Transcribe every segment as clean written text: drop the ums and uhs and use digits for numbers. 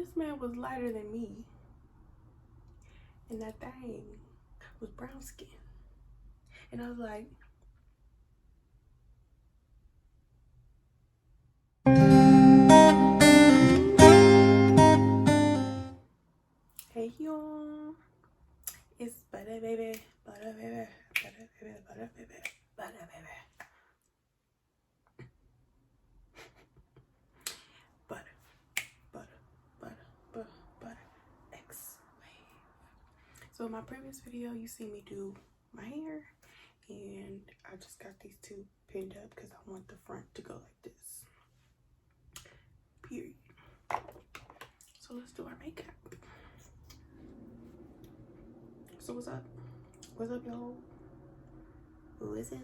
this man was lighter than me, and that thing was brown skin. And I was like, hey y'all, it's Butter Baby, Butter Baby, Butter Baby, Butter Baby, Butter Baby. Butter, butter, butter, butter, butter, X wave. So in my previous video, you see me do my hair, and I just got these two pinned up because I want the front to go like this. Period. So let's do our makeup. So what's up? What's up, y'all? What's up?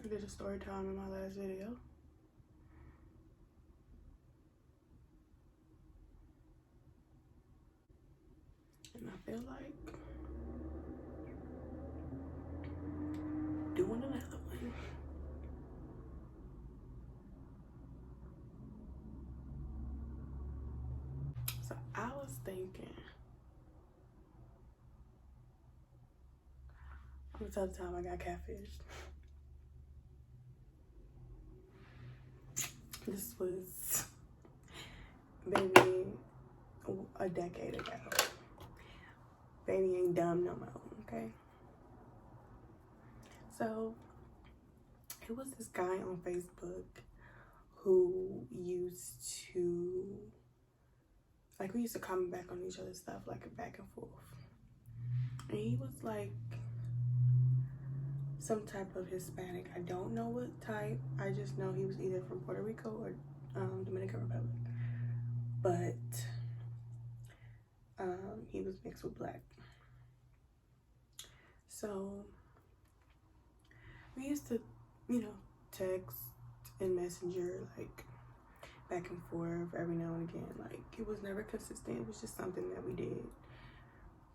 I did a story time in my last video. And I feel like doing another one. So I was thinking, I'm gonna tell the time I got catfished. This was maybe a decade ago. Baby ain't dumb no more, okay? So it was this guy on Facebook who used to, like, we used to comment back on each other's stuff, like back and forth. And he was like some type of Hispanic. I don't know what type. I just know he was either from Puerto Rico or Dominican Republic. But he was mixed with black. So we used to, you know, text and messenger, like back and forth every now and again. Like, it was never consistent. It was just something that we did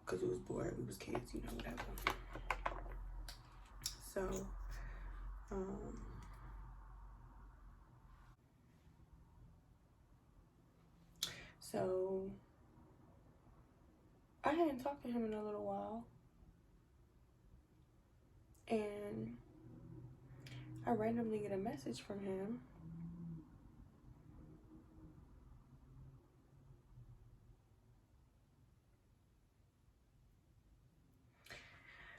because we was bored. We was kids, you know, whatever. So I hadn't talked to him in a little while, and I randomly get a message from him.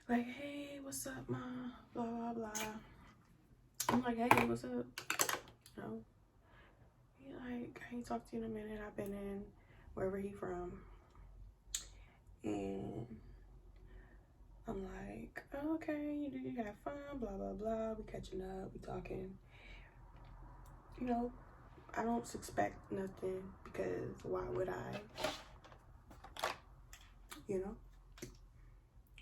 Like, hey, what's up, ma? Blah, blah, blah. I'm like, hey, what's up? You know? He like, I ain't talked to you in a minute. I've been in wherever he from. And I'm like, oh, okay, you have fun, blah, blah, blah. We catching up, we talking. You know, I don't expect nothing because why would I? You know?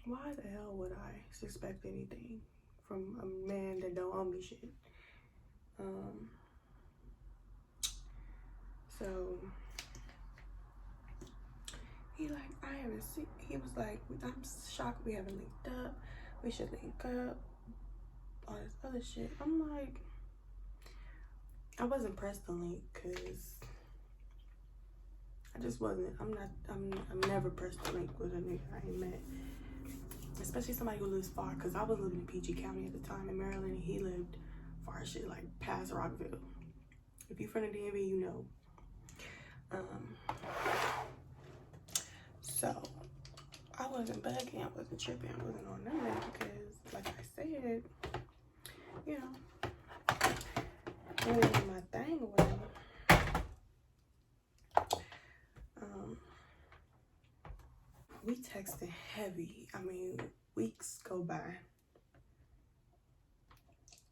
Why the hell would I expect anything from a man that don't owe me shit? So he like, I haven't seen, he was like, I'm shocked we haven't linked up. We should link up. All this other shit. I'm like, I wasn't pressed to link because I just wasn't. I'm never pressed to link with a nigga I ain't met. Especially somebody who lives far, because I was living in PG County at the time in Maryland, and he lived far as shit, like past Rockville. If you're from the DMV, you know. So I wasn't bugging, I wasn't tripping, I wasn't on none of that because, like I said, you know, it wasn't my thing or whatever. We texting heavy. I mean, weeks go by.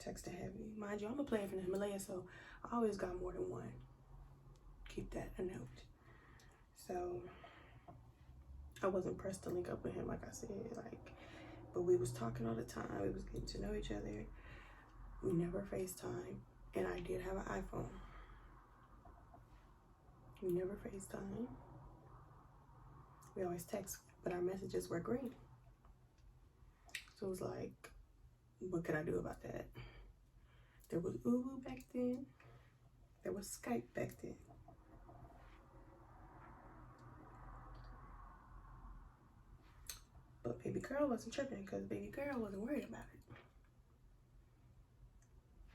Texting heavy. Mind you, I'm a player from the Himalayas, so I always got more than one. Keep that a note. So I wasn't pressed to link up with him, like I said, like, but we was talking all the time. We was getting to know each other. We never FaceTime, and I did have an iPhone. We never FaceTime. We always text, but our messages were green. So it was like, what could I do about that? There was Ubu back then. There was Skype back then. But baby girl wasn't tripping because baby girl wasn't worried about it.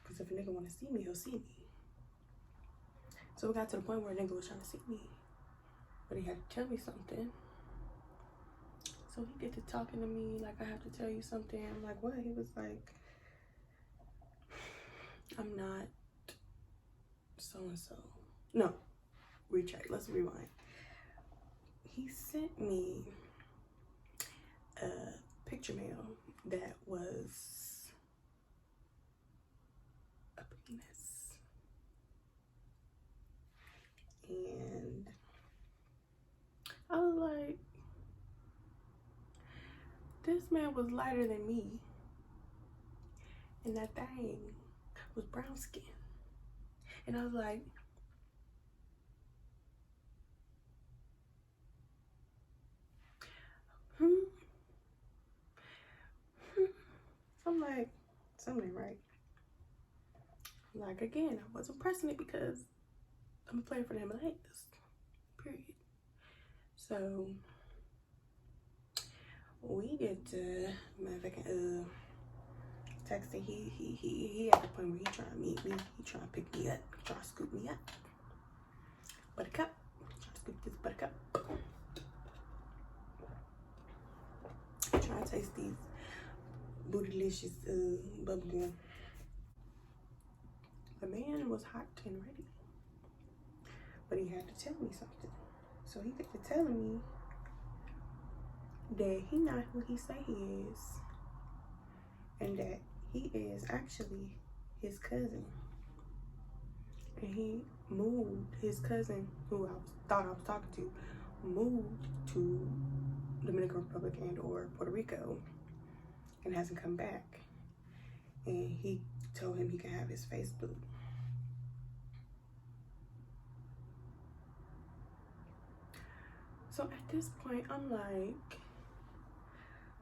Because if a nigga want to see me, he'll see me. So it got to the point where a nigga was trying to see me. But he had to tell me something. So he get to talking to me like, I have to tell you something. I'm like, what? He was like, I'm not so-and-so. No, retry. Let's rewind. He sent me a picture mail that was a penis. And I was like, this man was lighter than me. And that thing was brown skin. And I was like, I'm like, something right. Like, again, I wasn't pressing it because I'm playing for the Himalayas. Period. So we get to motherfucking texting. He at the point where he trying to meet me. He trying to pick me up. He trying to scoop me up. Buttercup. Trying to scoop this buttercup. Trying to taste these bootylicious bubblegum. The man was hot and ready. But he had to tell me something. So he get to telling me that he not who he say he is. And that he is actually his cousin. And he moved, his cousin, who I thought I was talking to, moved to Dominican Republic and or Puerto Rico and hasn't come back. And he told him he can have his Facebook. So at this point, I'm like,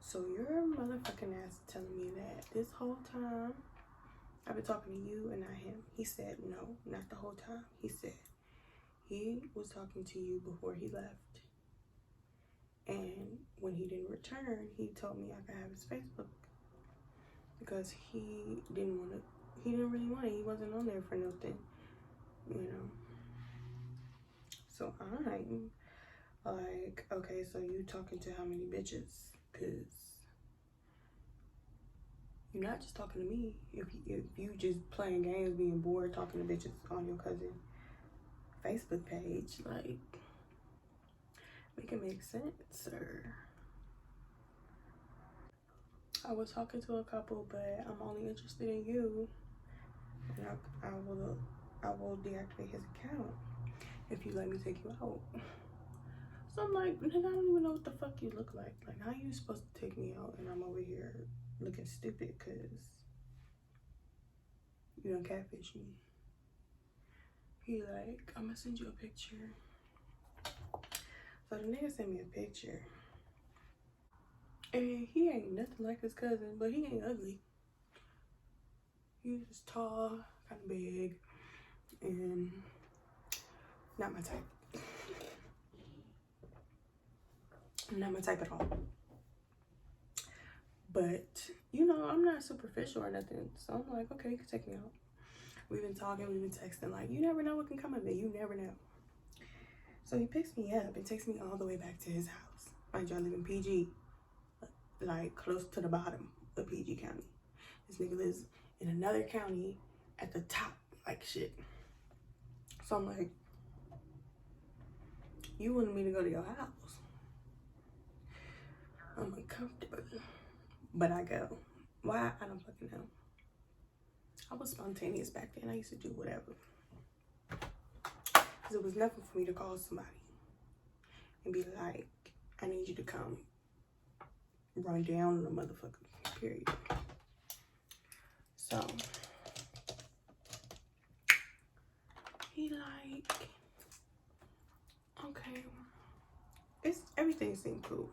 so your motherfucking ass telling me that this whole time I've been talking to you and not him. He said, no, not the whole time. He said he was talking to you before he left. And when he didn't return, he told me I could have his Facebook because he didn't really want it. He wasn't on there for nothing, you know. So I'm like, okay, so you talking to how many bitches? Because you're not just talking to me. If you just playing games, being bored, talking to bitches on your cousin Facebook page, like, make it make sense. Or I was talking to a couple, but I'm only interested in you, and I will deactivate his account if you let me take you out. So I'm like, nigga, I don't even know what the fuck you look like. Like, how you supposed to take me out and I'm over here looking stupid because you done catfish me? He like, I'm gonna send you a picture. So the nigga sent me a picture. And he ain't nothing like his cousin, but he ain't ugly. He's just tall, kind of big, and not my type. Not my type at all. But, you know, I'm not superficial or nothing. So I'm like, okay, you can take me out. We've been talking, we've been texting. Like, you never know what can come of it. You never know. So he picks me up and takes me all the way back to his house. Mind you, I live in PG. Like, close to the bottom of PG County. This nigga lives in another county at the top, like shit. So I'm like, you wanted me to go to your house. I'm uncomfortable. But I go. Why? I don't fucking know. I was spontaneous back then. I used to do whatever. Because it was nothing for me to call somebody and be like, I need you to come run down on the motherfucker, period. So, he like, okay, everything seemed cool.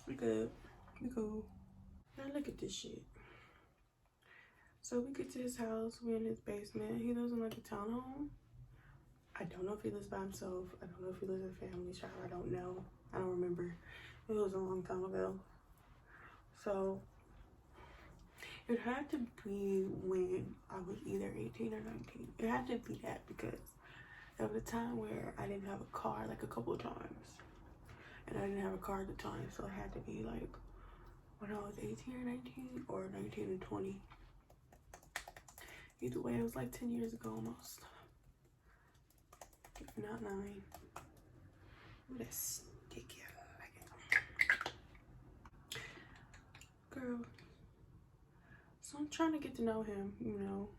We good, we cool. Now look at this shit. So we get to his house. We're in his basement. He lives in like a townhome. I don't know if he lives by himself. I don't know if he lives with a family child. I don't know. I don't remember. It was a long time ago. So it had to be when I was either 18 or 19. It had to be that because there was a time where I didn't have a car like a couple of times. And I didn't have a car at the time. So it had to be like when I was 18 or 19 or 19 and 20. Either way, it was like 10 years ago almost. If not 9. Ooh, that's sticky. I like it. Girl. So I'm trying to get to know him, you know,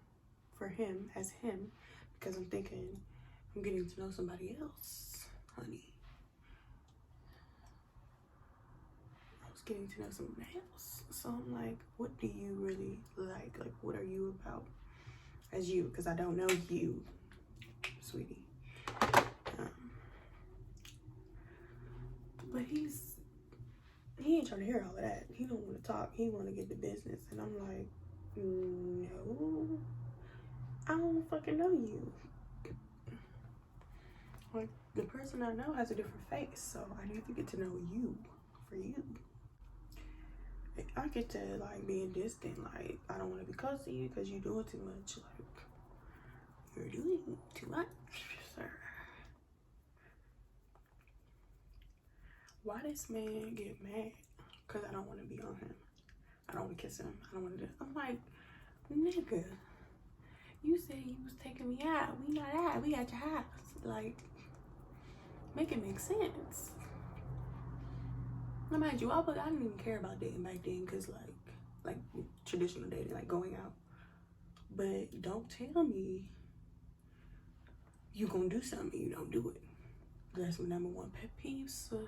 for him, as him. Because I'm thinking I'm getting to know somebody else, honey. I was getting to know somebody else. So I'm like, what do you really like? Like, what are you about as you? Because I don't know you, sweetie. But he ain't trying to hear all of that. He don't want to talk. He want to get the business. And I'm like, no, I don't fucking know you. Like, the person I know has a different face, so I need to get to know you for you. I get to like being distant. Like, I don't want to be close to you because you're doing too much. Like, you're doing too much, sir. Why this man get mad? Because I don't want to be on him. I don't want to kiss him. I don't want to do. I'm like, nigga, you said you was taking me out. We not out. We at your house. Like, make it make sense. Now, mind you, I didn't even care about dating back then, cause like traditional dating, like going out. But don't tell me you gonna do something and you don't do it. That's my number one pet peeve, sir.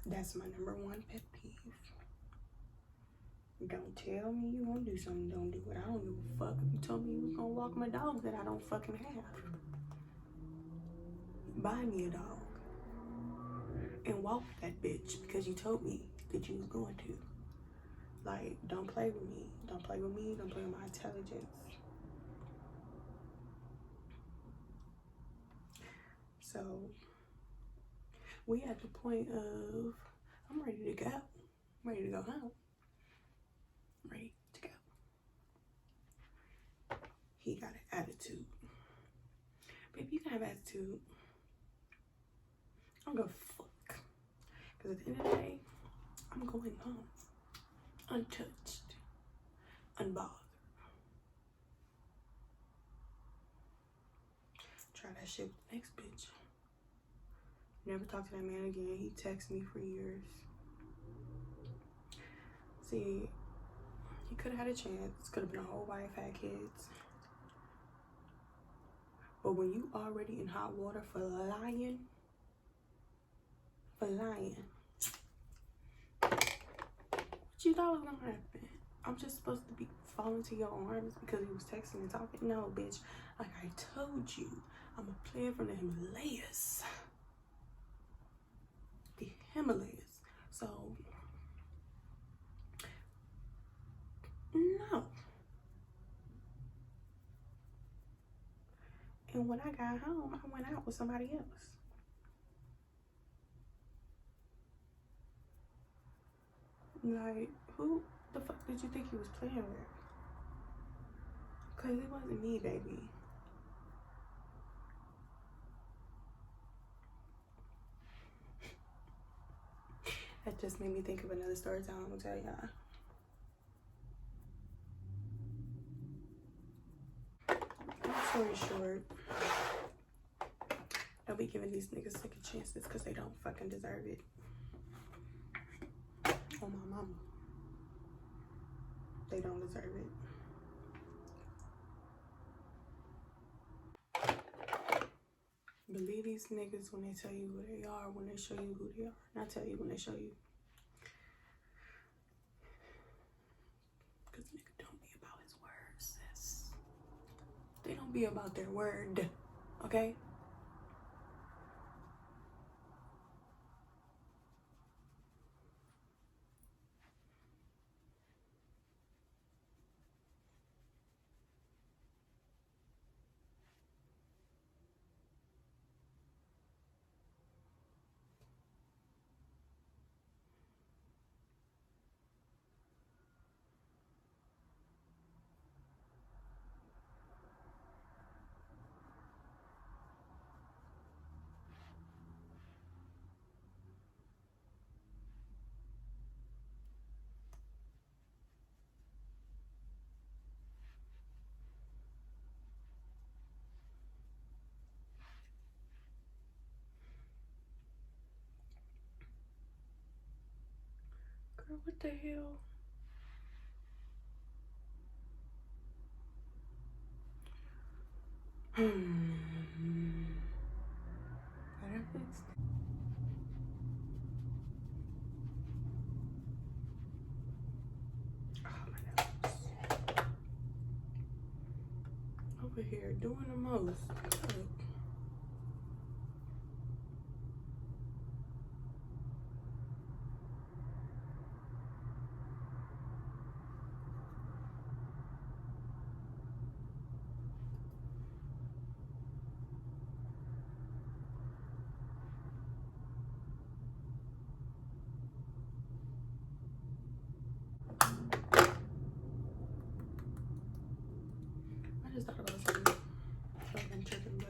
That's my number one pet peeve. Don't tell me you gonna do something, don't do it. I don't give a fuck if you told me you was gonna walk my dog that I don't fucking have. Buy me a dog and walk that bitch because you told me that you was going to. Like, don't play with me. Don't play with me. Don't play with my intelligence. So we at the point of I'm ready to go. I'm ready to go home. I'm ready to go. He got an attitude. Baby, you can have attitude. I don't give a fuck. Because at the end of the day, I'm going home. Untouched. Unbothered. Try that shit with the next bitch. Never talk to that man again. He texted me for years. See, he could have had a chance. Could have been a whole wife, had kids. But when you already in hot water for lying, what you thought was gonna happen? I'm just supposed to be falling to your arms because he was texting and talking? No, bitch. Like I told you, I'm a player from the Himalayas. The Himalayas. So, no. And when I got home, I went out with somebody else. Like, who the fuck did you think he was playing with? Because it wasn't me, baby. That just made me think of another story time I'm gonna tell y'all. Long story short, don't be giving these niggas second chances because they don't fucking deserve it. Oh my mama. They don't deserve it. Believe these niggas when they tell you who they are, when they show you who they are. Not tell you when they show you. Because nigga don't be about his words, sis. They don't be about their word, okay? Girl, what the hell? Better fix it. Oh, my nose. Over here doing the most. Look. I just thought about something. I've been tripping, but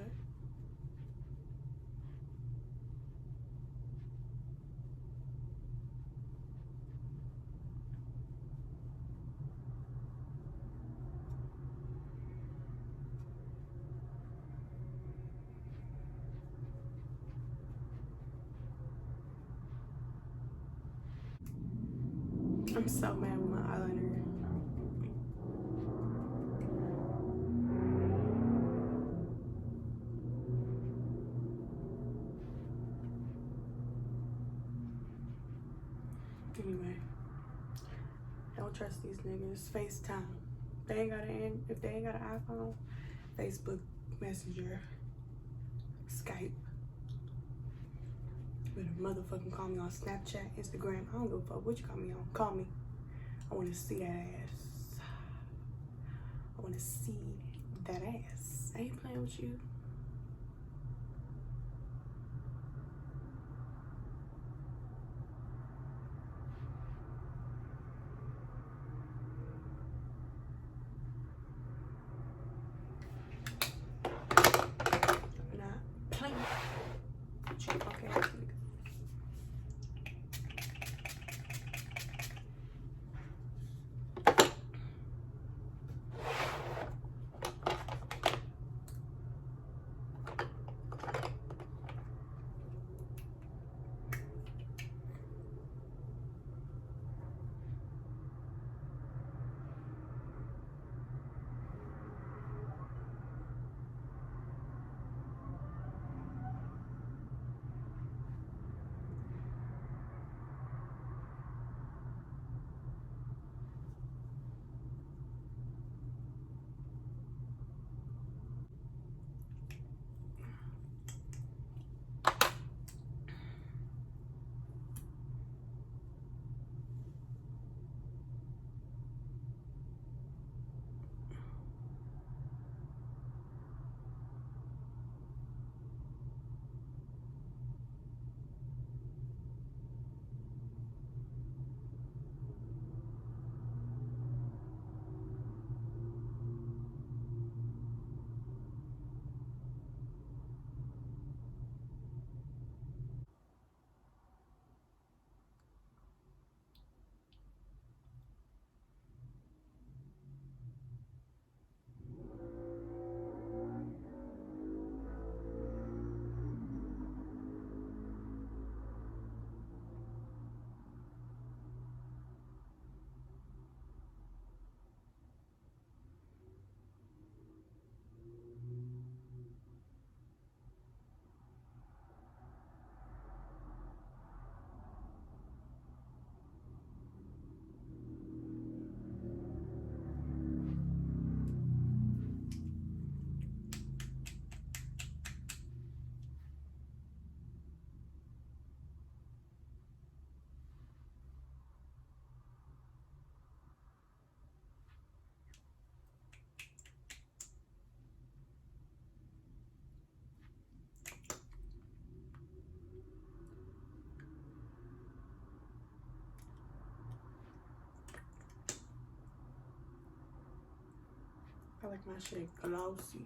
I'm so mad with my eyeliner. Anyway, don't trust these niggas. FaceTime. If they ain't got an iPhone, Facebook Messenger, Skype. You better motherfucking call me on Snapchat, Instagram. I don't give a fuck what you call me on. Call me. I want to see that ass. I want to see that ass. I ain't playing with you. I'm not playing with you. Okay. I like my shit glossy.